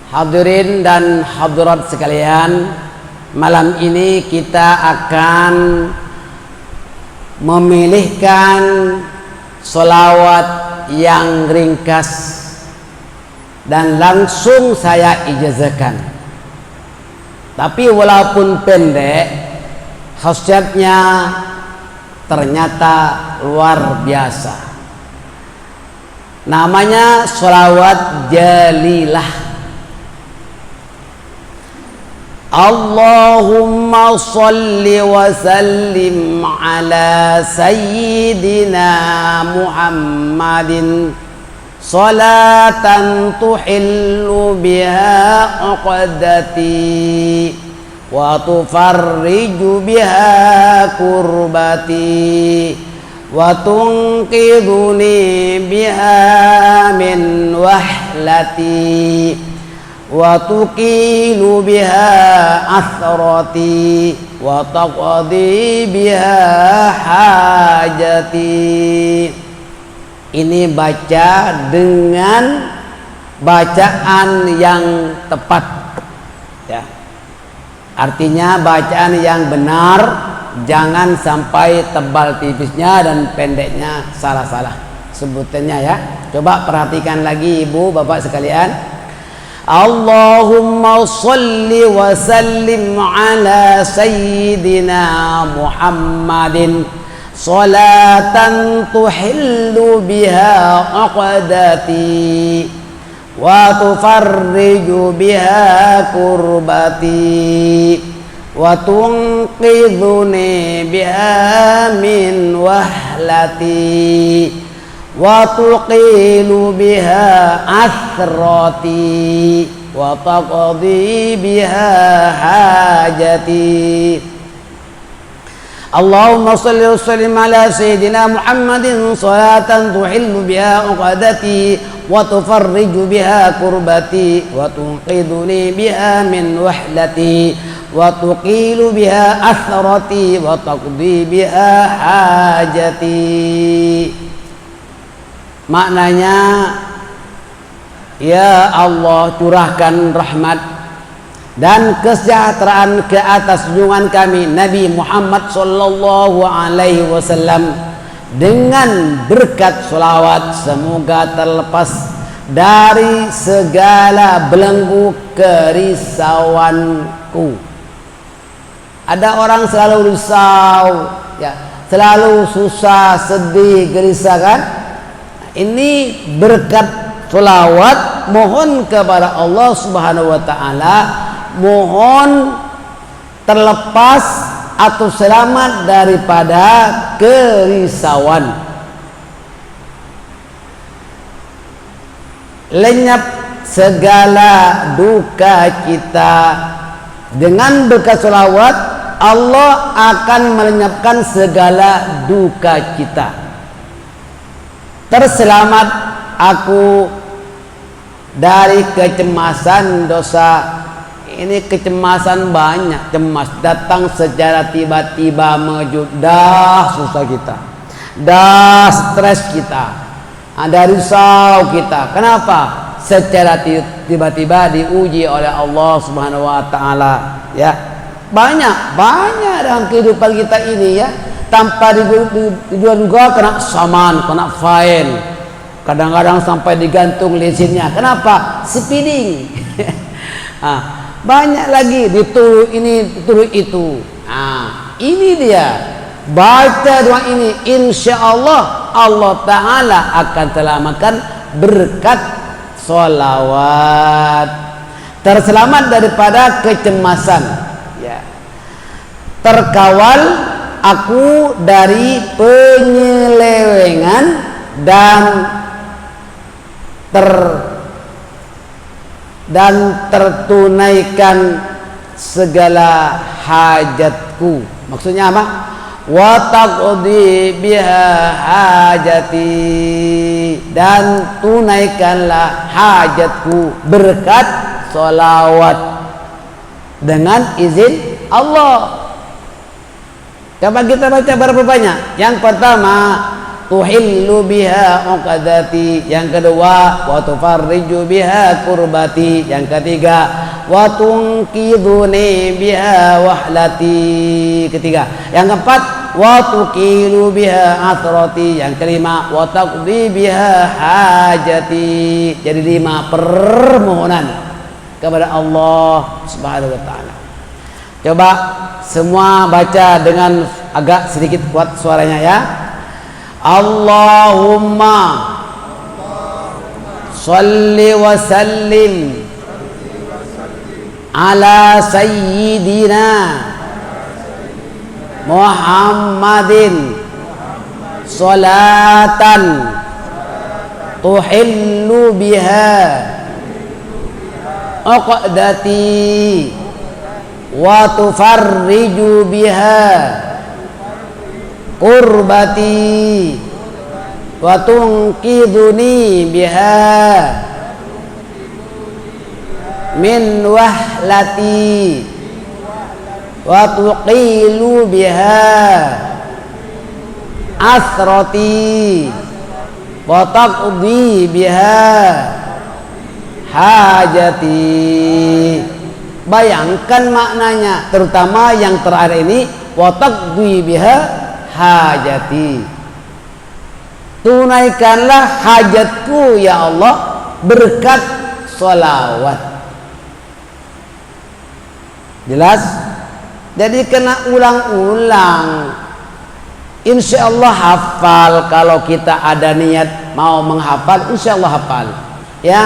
Hadirin dan hadirat sekalian, malam ini kita akan memilihkan sholawat yang ringkas dan langsung saya ijazahkan. Tapi walaupun pendek, khasiatnya ternyata luar biasa. Namanya sholawat jalilah. Allahumma salli wa sallim ala sayyidina Muhammadin salatan tuhillu biha uqdati wa tufarriju biha kurbati wa tunqidhuni biha min wahlati wa tuqilu biha athrati wa taqdi biha hajati. Ini baca dengan bacaan yang tepat, ya. Artinya bacaan yang benar, jangan sampai tebal tipisnya dan pendeknya salah-salah sebutannya, ya. Coba perhatikan lagi ibu bapak sekalian. Allahumma salli wa sallim ala sayyidina Muhammadin salatan tuhillu biha uqdati wa tufarriju biha kurbati wa tunqidhuni biha min wahlati wa tuqilu biha athrati wa taqdi biha hajati. Allahumma salli wa sallim ala sayyidina Muhammadin salatan tuhillu biha uqadati wa tufarriju biha kurbati wa tunqidhuni biha min wahlati wa tuqilu biha athrati wa taqdi biha hajati. Maknanya, ya Allah, curahkan rahmat dan kesejahteraan ke atas junjungan kami Nabi Muhammad sallallahu alaihi wasallam dengan berkat sholawat, semoga terlepas dari segala belenggu kerisauanku. Ada orang selalu risau, ya, selalu susah, sedih, gelisah, kan? Ini berkat sholawat, mohon kepada Allah Subhanahu wa ta'ala, mohon terlepas atau selamat daripada kerisauan, lenyap segala duka kita. Dengan berkat sholawat, Allah akan melenyapkan segala duka kita. Terselamat aku dari kecemasan dosa. Ini kecemasan banyak, cemas datang secara tiba-tiba mengejut, dah susah kita, dah stres kita, ada risau kita. Kenapa? Secara tiba-tiba diuji oleh Allah Subhanahu wa ta'ala, ya. Banyak dalam kehidupan kita ini, ya. Tanpa diduga kena saman, kena fine, kadang-kadang sampai digantung lisennya. Kenapa? Speeding. Banyak lagi dituduh ini, dituduh itu. Ini dia, baca doa ini, insya Allah Allah Ta'ala akan selamatkan berkat sholawat. Terselamat daripada kecemasan, ya. Terkawal aku dari penyelewengan dan tertunaikan segala hajatku. Maksudnya apa? Wa taqdi biha hajati, dan tunaikanlah hajatku berkat sholawat dengan izin Allah. Coba kita baca berapa banyak. Yang pertama, tuhillu biha uqadati. Yang kedua, wa tufarriju biha kurbati. Yang ketiga, wa tunqidhuni biha wahlati. Ketiga. Yang keempat, wa tuqilu biha athrati. Yang kelima, wa taqdi biha hajati. Jadi 5 permohonan kepada Allah Subhanahu wa taala. Coba semua baca dengan agak sedikit kuat suaranya ya. Allahumma salli wa sallim ala sayyidina Muhammadin salatan tuhillu biha uqdati wa tufarriju biha kurbati wa tunqidhuni biha min wahlati wa tuqilu biha asrati wa taqdi biha hajati. Bayangkan maknanya, terutama yang terakhir ini, wa taqdi biha hajati. Tunaikanlah hajatku ya Allah berkat sholawat. Jelas? Jadi kena ulang-ulang. Insya Allah hafal. Kalau kita ada niat mau menghafal, insya Allah hafal. Ya,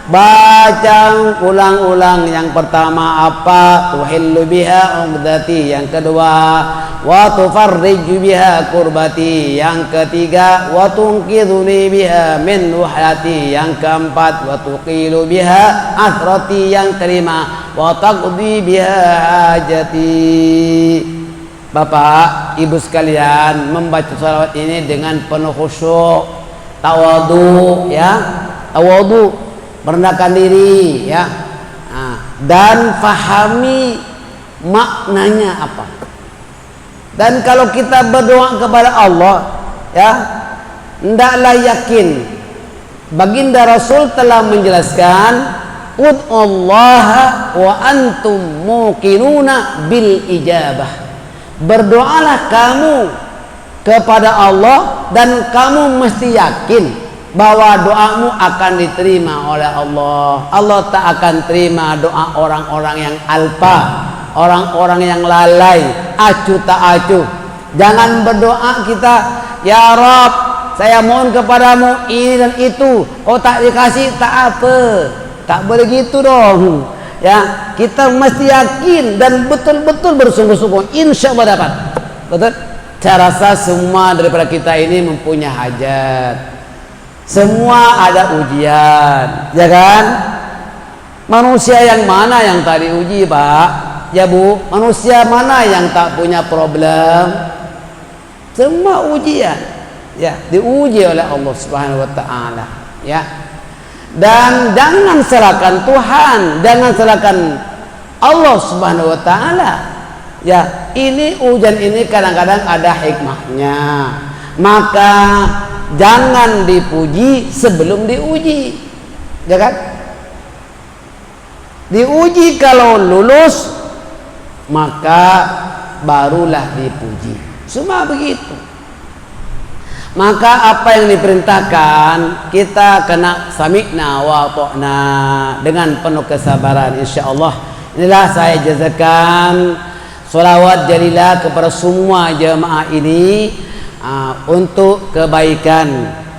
baca ulang-ulang. Yang pertama apa? Tuhillu biha uqdati. Yang kedua, wa tufarriju biha kurbati. Yang ketiga, wa tunqidhuni biha min wahlati. Yang keempat, wa tuqilu biha asrati. Yang kelima, wa taqdi biha hajati. Bapak, Ibu sekalian, membaca sholawat ini dengan penuh khusyuk, tawadhu ya, tawadhu, merendahkan diri ya. Dan fahami maknanya apa. Dan kalau kita berdoa kepada Allah ya, hendaklah yakin. Baginda Rasul telah menjelaskan, ud'ullaha wa antum muqinuna bil ijabah. Berdoalah kamu kepada Allah dan kamu mesti yakin bahwa doamu akan diterima oleh Allah. Allah tak akan terima doa orang-orang yang alpa, orang-orang yang lalai, acuh tak acuh. Jangan berdoa kita, ya Rabb, saya mohon kepadamu ini dan itu. Oh tak dikasih, tak apa. Tak boleh gitu dong. Ya, kita mesti yakin dan betul-betul bersungguh-sungguh. Insya Allah dapat. Betul? Saya rasa semua daripada kita ini mempunyai hajat. Semua ada ujian, ya kan? Manusia yang mana yang tak diuji, Pak? Ya Bu, manusia mana yang tak punya problem? Semua ujian, ya, diuji oleh Allah Subhanahu wa taala, ya. Dan jangan salahkan Tuhan, jangan salahkan Allah Subhanahu wa taala. Ya, ini ujian ini kadang-kadang ada hikmahnya. Maka jangan dipuji sebelum diuji. Ya kan? Diuji kalau lulus, maka barulah dipuji. Semua begitu. Maka apa yang diperintahkan, kita kena sami'na wa ta'na dengan penuh kesabaran, insyaallah. Inilah saya jazakan sholawat jalilah kepada semua jemaah ini untuk kebaikan,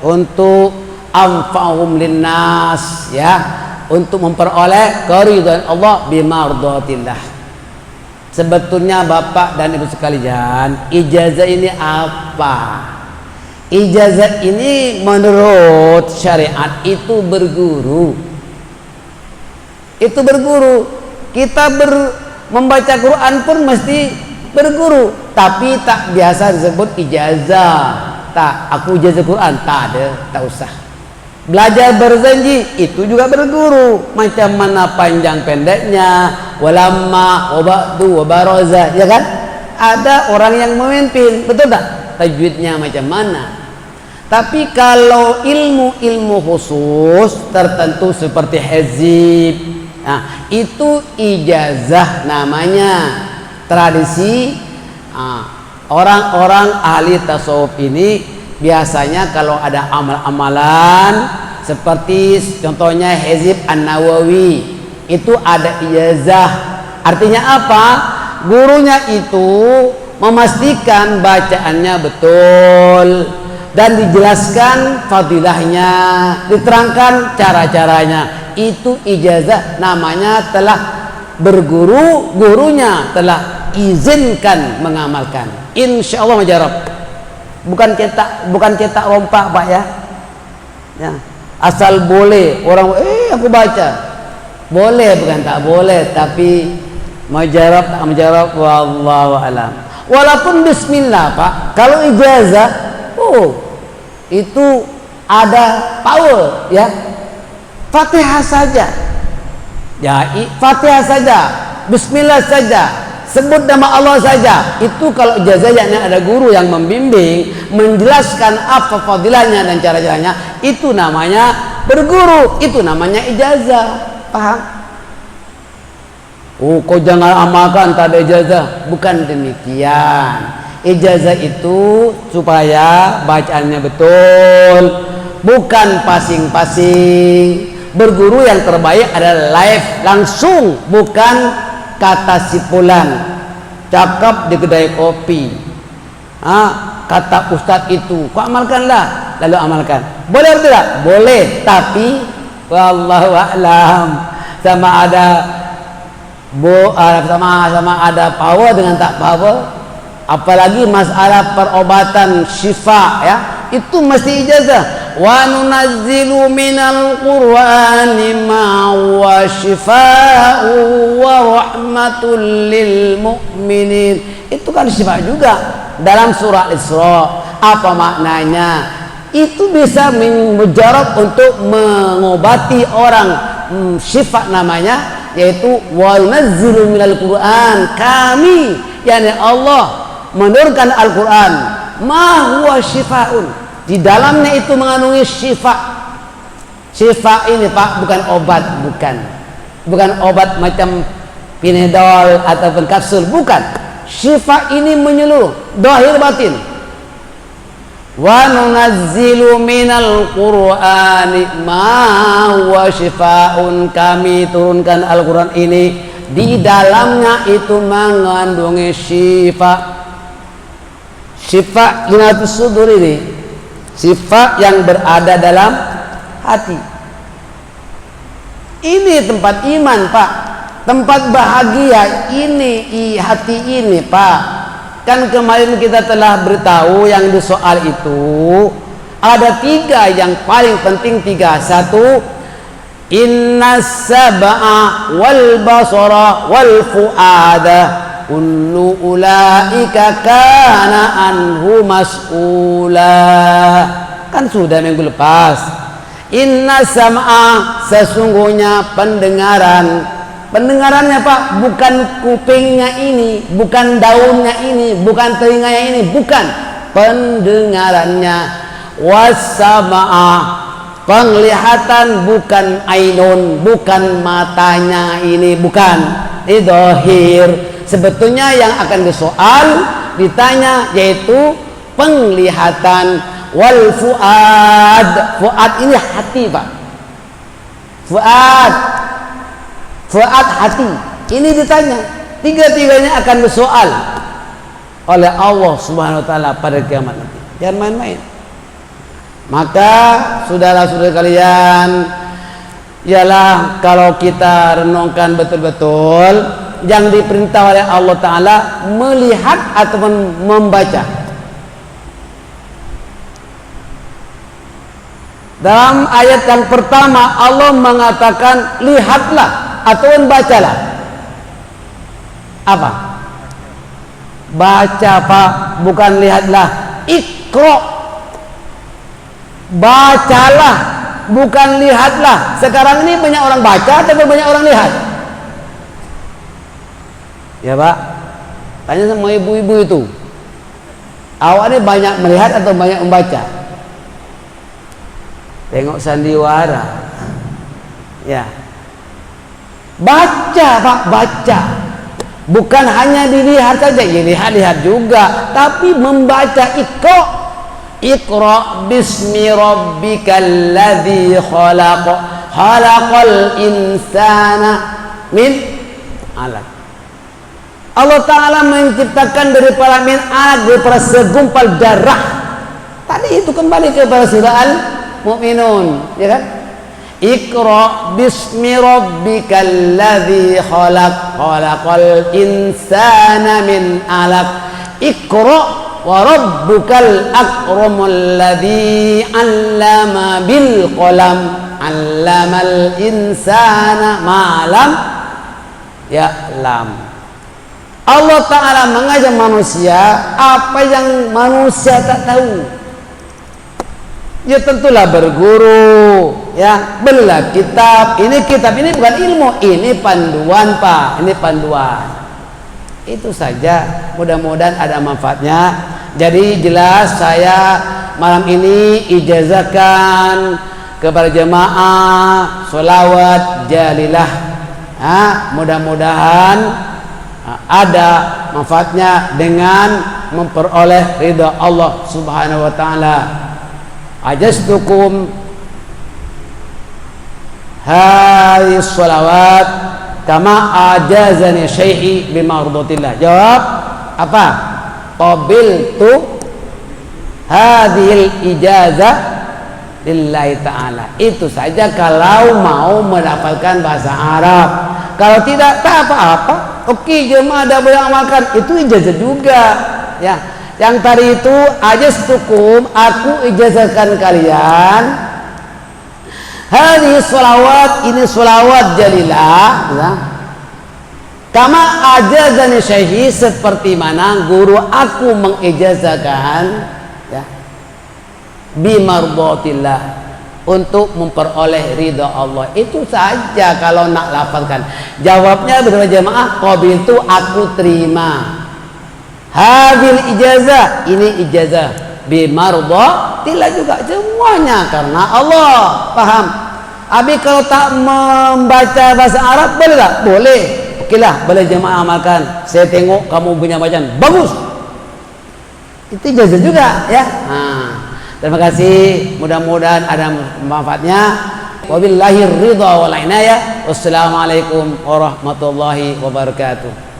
untuk anfa'hum linnas ya, untuk memperoleh keridhaan Allah bimardhatillah. Sebetulnya Bapak dan Ibu sekalian, ijazah ini apa? Ijazah ini menurut syariat itu berguru. Itu berguru. Kita membaca Quran pun mesti berguru. Tapi tak biasa disebut ijazah. Tak, aku ijazah Quran. Tak ada, tak usah. Belajar berzanji, itu juga berguru. Macam mana panjang pendeknya, walamma, wabaktu, wabaraza. Ya kan? Ada orang yang memimpin. Betul tak? Tajwidnya macam mana? Tapi kalau ilmu-ilmu khusus tertentu seperti hizib, nah, itu ijazah namanya. Tradisi orang-orang ahli tasawuf ini biasanya kalau ada amal-amalan seperti contohnya hizib An-Nawawi, itu ada ijazah. Artinya apa? Gurunya itu memastikan bacaannya betul dan dijelaskan fadilahnya, diterangkan cara-caranya. Itu ijazah namanya, telah berguru, gurunya telah izinkan mengamalkan. Insya Allah majarab. Bukan cetak rompak Pak ya. Asal boleh orang aku baca. Boleh bukan tak boleh, tapi majarab tak majarab wallahu alam. Walaupun bismillah Pak, kalau ijazah itu ada power ya. Fatihah saja. Ya, Fatihah saja, bismillah saja, sebut nama Allah saja. Itu kalau ijazah yakni ada guru yang membimbing, menjelaskan apa fadilahnya dan cara-caranya, itu namanya berguru, itu namanya ijazah. Paham? Kau jangan amalkan tak ada ijazah. Bukan demikian. Ijazah itu supaya bacaannya betul, bukan pasing-pasing. Berguru yang terbaik adalah live, langsung, bukan kata sipulan, cakap di kedai kopi. Kata ustadz itu, kau amalkanlah, lalu amalkan. Boleh atau tidak? Boleh, tapi wallahu a'lam, sama ada sama ada power dengan tak power. Apalagi masalah perobatan syifa ya, itu mesti ijazah. Wa nunazzilu minal qur'ani ma huwa syifaa'u wa rahmatul lil mu'minin. Itu kan syifa juga dalam surah Isra. Apa maknanya? Itu bisa mujarab untuk mengobati orang, syifa namanya, yaitu wa nunazzilu minal qur'an, kami yakni Allah menurunkan Al-Quran, ma huwa syifaun, di dalamnya itu mengandungi syifa. Syifa ini Pak bukan obat, bukan obat macam Pinedol ataupun kapsul, bukan. Syifa ini menyeluruh, zahir batin. Wa nunazzilu minal qur'ani ma huwa syifaun, kami turunkan Al-Quran ini, di dalamnya itu mengandungi syifa. Syifa linatus sudur ini, syifa yang berada dalam hati. Ini tempat iman Pak, tempat bahagia ini, hati ini Pak. Kan kemarin kita telah beritahu yang di soal itu ada 3 yang paling penting, 3. 1, innas sab'a wal basara wal fu'ada kullu ulaika kana anhu mas'ula. Kan sudah minggu lepas. Inna sam'a, sesungguhnya pendengaran. Pendengarannya Pak bukan kupingnya ini, bukan daunnya ini, bukan telinganya ini, bukan. Pendengarannya. Was-sam'a, penglihatan, bukan ainun, bukan matanya ini, bukan. Idhahir. Sebetulnya yang akan disoal, ditanya, yaitu penglihatan. Wal fuad, fuad ini hati Pak. Fuad hati. Ini ditanya. 3-tiganya akan disoal oleh Allah Subhanahu wa taala pada kiamat nanti. Jangan main-main. Maka saudara-saudara kalian, ialah kalau kita renungkan betul-betul yang diperintah oleh Allah Ta'ala melihat ataupun membaca. Dalam ayat yang pertama Allah mengatakan lihatlah ataupun bacalah. Apa? Baca Pak, bukan lihatlah. Iqra, bacalah, bukan lihatlah. Sekarang ini banyak orang baca atau banyak orang lihat? Ya Pak, tanya sama ibu-ibu itu, awak ini banyak melihat atau banyak membaca? tengok sandiwara. Ya. Baca Pak, baca. Bukan hanya dilihat saja, ya lihat juga, tapi membaca. Iqra bismi rabbikal ladzi khalaq, khalaqal insana min alaq. Allah Ta'ala menciptakan daripada min alaq, daripada segumpal darah. Tadi itu kembali kepada surah Al-Mu'minun, ya kan? Iqra bismi rabbikal ladzi khalaq, khalaqal insana min alaq. Iqra wa rabbukal akramul ladzi 'allama bil qalam, 'allamal insana ma lam ya'lam. Allah Ta'ala mengajar manusia apa yang manusia tak tahu. Ya tentulah berguru, ya belilah kitab. Ini kitab ini bukan ilmu, ini panduan Pak, ini panduan. Itu saja, mudah-mudahan ada manfaatnya. Jadi jelas saya malam ini ijazahkan kepada jemaah sholawat jalilah. Mudah-mudahan ada manfaatnya dengan memperoleh ridha Allah Subhanahu wa Ta'ala. Ajastukum hadhihi sholawat kama ajazani syai'i bimardatillah. Jawab apa? Qabiltu hadhil ijazah lillahi ta'ala. Itu saja kalau mau mendapatkan bahasa Arab. Kalau tidak, tak apa-apa. Oke, jemaah ada boleh amalkan. Itu ijazah juga, ya. Yang tadi itu ajastukum, aku ijazahkan kalian hadhihi sholawat, ini sholawat jalilah, ya. Kama ajazani syaihi, seperti mana guru aku mengijazahkan, ya, bimardatillah, untuk memperoleh ridha Allah. Itu saja kalau nak lafalkan. Jawabnya beberapa jemaah, qabiltu, aku terima. Hadil ijazah, ini ijazah bimardatillah juga, semuanya karena Allah. Paham? Abi kalau tak membaca bahasa Arab boleh tak? Boleh. Okelah, boleh jemaah amalkan. Saya tengok kamu punya bacaan bagus. Itu ijazah juga, ya. Terima kasih. Mudah-mudahan ada manfaatnya. Wabillahi ridha wal inayah. Wassalamualaikum warahmatullahi wabarakatuh.